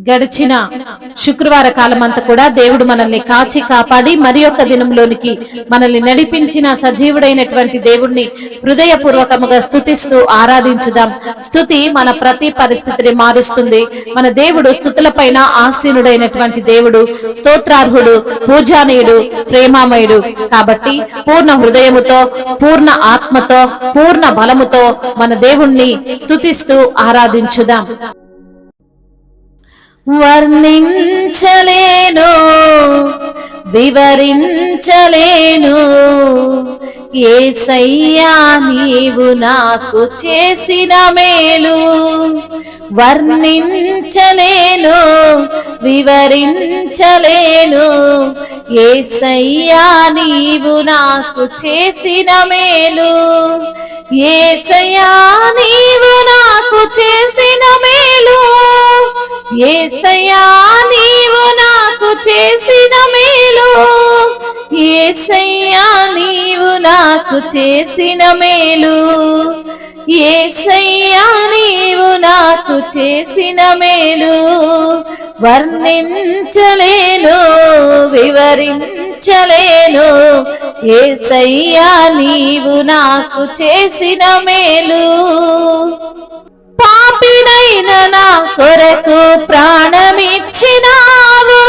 గడిచిన శుక్రవార కాలమంతా కూడా దేవుడు మనల్ని కాచి కాపాడి మరి యొక్క దినంలోనికి మనల్ని నడిపించిన సజీవుడైనటువంటి దేవుణ్ణి హృదయపూర్వకముగా స్తుతిస్తూ ఆరాధించుదాం. స్తుతి మన ప్రతి పరిస్థితిని మారుస్తుంది. మన దేవుడు స్తుతులపైన ఆసీనుడైనటువంటి దేవుడు, స్తోత్రార్హుడు, పూజానీయుడు, ప్రేమామయుడు. కాబట్టి పూర్ణ హృదయముతో, పూర్ణ ఆత్మతో, పూర్ణ బలముతో మన దేవుణ్ణి స్తుతిస్తూ ఆరాధించుదాం. వర్ణించలేను, వివరించలేను యేసయ్యా నీవు నాకు చేసిన మేలు. వర్ణించలేను, వివరించలేను యేసయ్యా నీవు నాకు చేసిన మేలు. యేసయ్యా నీవు నాకు చేసిన మేలు. యేసయ్యా నీవు నాకు చేసిన మేలు. యేసయ్యా నీవు నాకు చేసిన మేలు. యేసయ్యా నీవు నాకు చేసిన మేలు. వర్ణించలేను, వివరించలేను యేసయ్యా నీవు నాకు చేసిన మేలు. పాపినైన నా కొరకు ప్రాణమిచ్చినావు,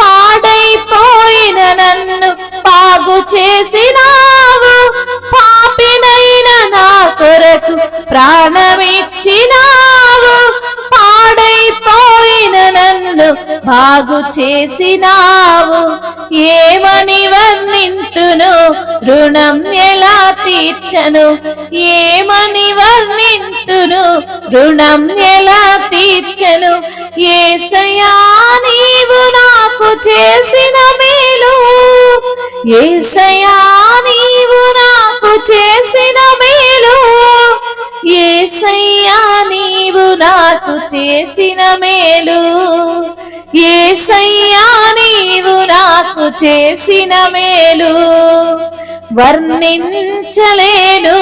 పాడైపోయిన నన్ను బాగు చేసినావు. పాపినైన నా కొరకు ప్రాణమిచ్చినావు, పాడైపోయిన నన్ను బాగు చేసినావు. ఏమని వర్ణింతును, రుణం ఎలా తీర్చను? ఏమని వర్ణింతును, రుణం ఎలా తీర్చను? యేసయ్యా నీవు నాకు చేసిన మేలు. యేసయ్యా నీవు నాకు చేసిన మేలు. యేసయ్యా నీవు నాకు చేసిన మేలు. యేసయ్యా నీవు నాకు చేసిన మేలు. వర్ణించలేను,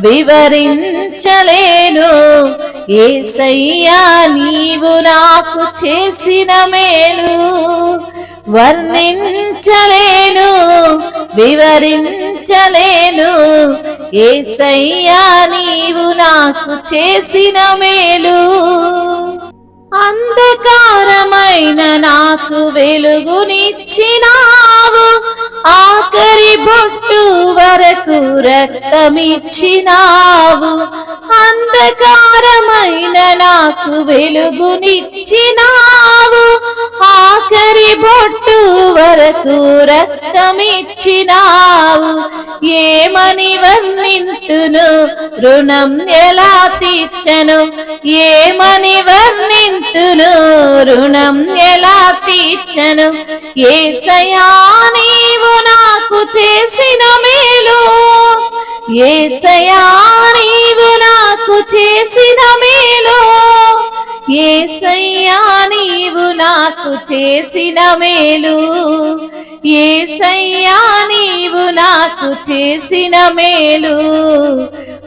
వివరించలేను యేసయ్యా నీవు నాకు చేసిన మేలు. వర్ణించలేను, వివరించలేను యేసయ్యా నీవు నాకు చేసిన మేలు. అంధకారమైన నాకు వెలుగునిచ్చినావు, ఆఖరి బొట్టు వరకు రక్తమిచ్చినావు. అంధకారమైన నాకు వెలుగునిచ్చినావు, ఆఖరి బొట్టు వరకు రక్తమిచ్చినావు. ఏమని వర్ణింతును, రుణం ఎలా తీర్చను? ఏమని వర్ణింతును, రుణం ఎలా తీర్చను? యేసయ్యా నీవు నాకు చేసిన మేలు. యేసయ్యా నీవు నాకు చేసిన మేలు. యేసయ్యా నీవు నాకు చేసిన మేలు. యేసయ్యా నీవు నాకు చేసిన మేలు.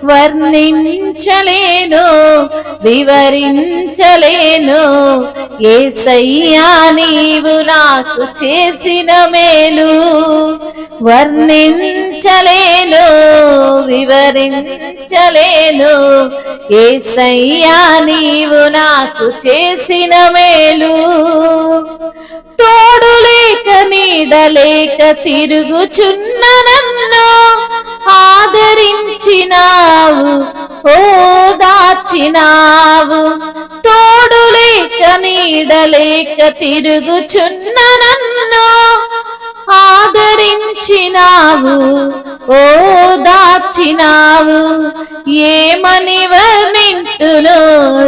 వర్ణించలేను, వివరించలేను యేసయ్యా నీవు నాకు చేసిన మేలు. వర్ణించలేను, వివరించలేను యేసయ్యా నీవు నాకు చేసిన మేలు. తోడు లేక నీడలేక తిరుగుచున్న నన్ను ఆదరించినావు, ఓదార్చినావు. తోడు లేక నీడలేక తిరుగుచున్న నన్ను ఆదరించినావు, ఓదార్చినావు. ఏమని వర్ణింతును,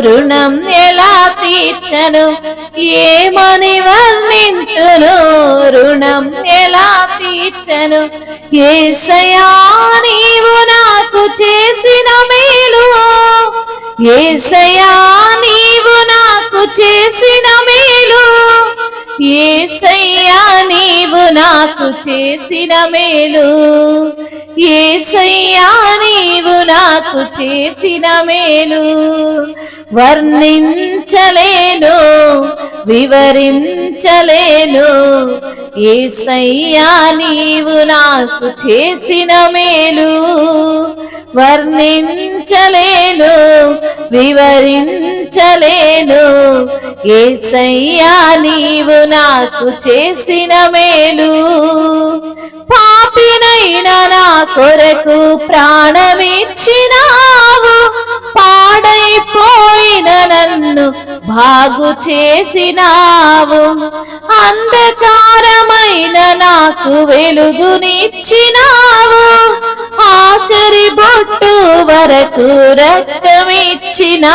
రుణం ఎలా తీర్చను? ఏమని వర్ణింతును, రుణం ఎలా తీర్చను? యేసయ్యా నీవు నాకు చేసిన మేలు. యేసయ్యా నీవు నాకు చేసిన మేలు. యేసయ్యా నీవు నాకు చేసిన మేలు, యేసయ్యా నీవు నాకు చేసిన మేలు వర్ణించలేను వివరించలేను, యేసయ్యా నీవు నాకు చేసిన మేలు వర్ణించలేను వివరించలేను, యేసయ్యా నీవు నాకు చేసిన మేలు. పాపినైన నా కొరకు ప్రాణమిచ్చినావు, పాడైపోయిన నన్ను బాగు చేసినావు, అంధకారమైన నాకు వెలుగునిచ్చినావు, ఆఖరి బొట్టు వరకు రక్తమిచ్చినావు,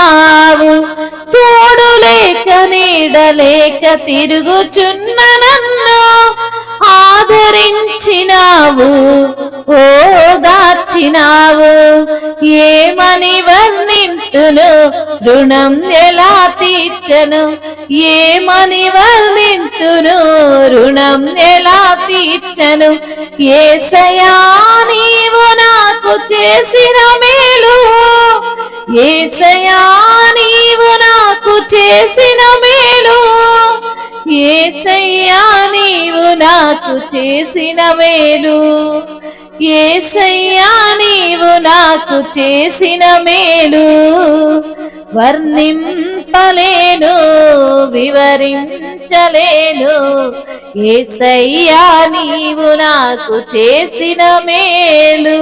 తోడు లేక నీడలేక తిరుగుచున్న నన్ను ఆదరించినావు, ఓదార్చినావు, ఏమని వర్ణింతును రుణం ఎలా తీర్చను, ఏమని వర్ణింతును రుణం ఎలా తీర్చను, యేసయ్యా నీవు నాకు చేసిన మేలు, యేసయ్యా నీవు నాకు చేసిన మేలు, యేసయ్యా నీవు నాకు చేసిన మేలు, యేసయ్యా నీవు నాకు చేసిన మేలు వర్ణింపలేను వివరించలేను, యేసయ్యా నీవు నాకు చేసిన మేలు.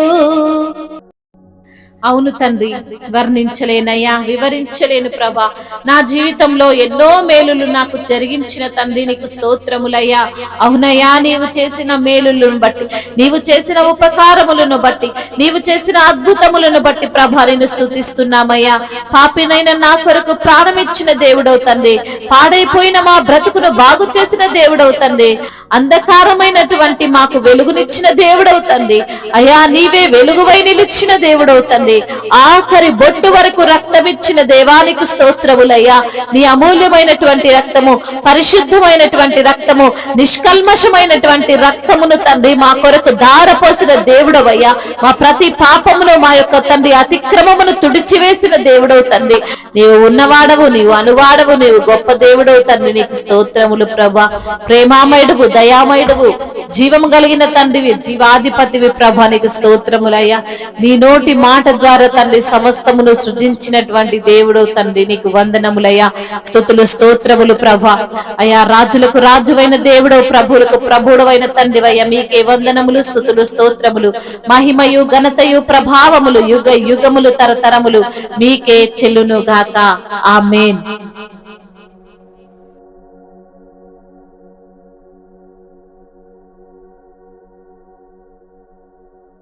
అవును తండ్రి, వర్ణించలేనయ్యా, వివరించలేను ప్రభా. నా జీవితంలో ఎన్నో మేలులు నాకు జరిగించిన తండ్రి నీకు స్తోత్రములయ్యా. అవునయ్యా, నీవు చేసిన మేలులను బట్టి, నీవు చేసిన ఉపకారములను బట్టి, నీవు చేసిన అద్భుతములను బట్టి ప్రభా నేను స్తుతిస్తున్నామయ్యా. పాపినైన నా కొరకు ప్రాణమిచ్చిన దేవుడవు తండ్రి, పాడైపోయిన మా బ్రతుకును బాగు చేసిన దేవుడవు తండ్రి, అంధకారమైనటువంటి మాకు వెలుగునిచ్చిన దేవుడవు తండ్రి. అయ్యా, నీవే వెలుగువై నిలిచిన దేవుడవు తండ్రి, ఆఖరి బొట్టు వరకు రక్తమిచ్చిన దేవానికి స్తోత్రములయ్యా. నీ అమూల్యమైనటువంటి రక్తము, పరిశుద్ధమైనటువంటి రక్తము, నిష్కల్మషమైనటువంటి రక్తమును తండ్రి మా కొరకు ధారపోసిన దేవుడవయ్యా. మా ప్రతి పాపమును, మా యొక్క తండ్రి అతిక్రమమును తుడిచివేసిన దేవుడవు తండ్రి. నీవు ఉన్నవాడవు, నీవు అనువాడవు, నీవు గొప్ప దేవుడవు తండ్రి నీకు స్తోత్రములు ప్రభా. ప్రేమామయుడువు, దయామయుడువు, జీవము కలిగిన తండ్రివి, జీవాధిపతివి ప్రభా నీకు స్తోత్రములయ్యా. నీ నోటి మాట ద్వారా తండ్రి సమస్తమును సృజించినటువంటి దేవుడు తండ్రి నీకు వందనములయ్యా. స్తుతులు స్తోత్రములు ప్రభా. అయ్యా, రాజులకు రాజువైన దేవుడు, ప్రభువులకు ప్రభువుడైన తండ్రివయ్యా, మీకే వందనములు, స్తుతులు స్తోత్రములు, మహిమయు ఘనతయు ప్రభావములు యుగ యుగములు తరతరములు మీకే చెల్లును గాక. ఆమేన్.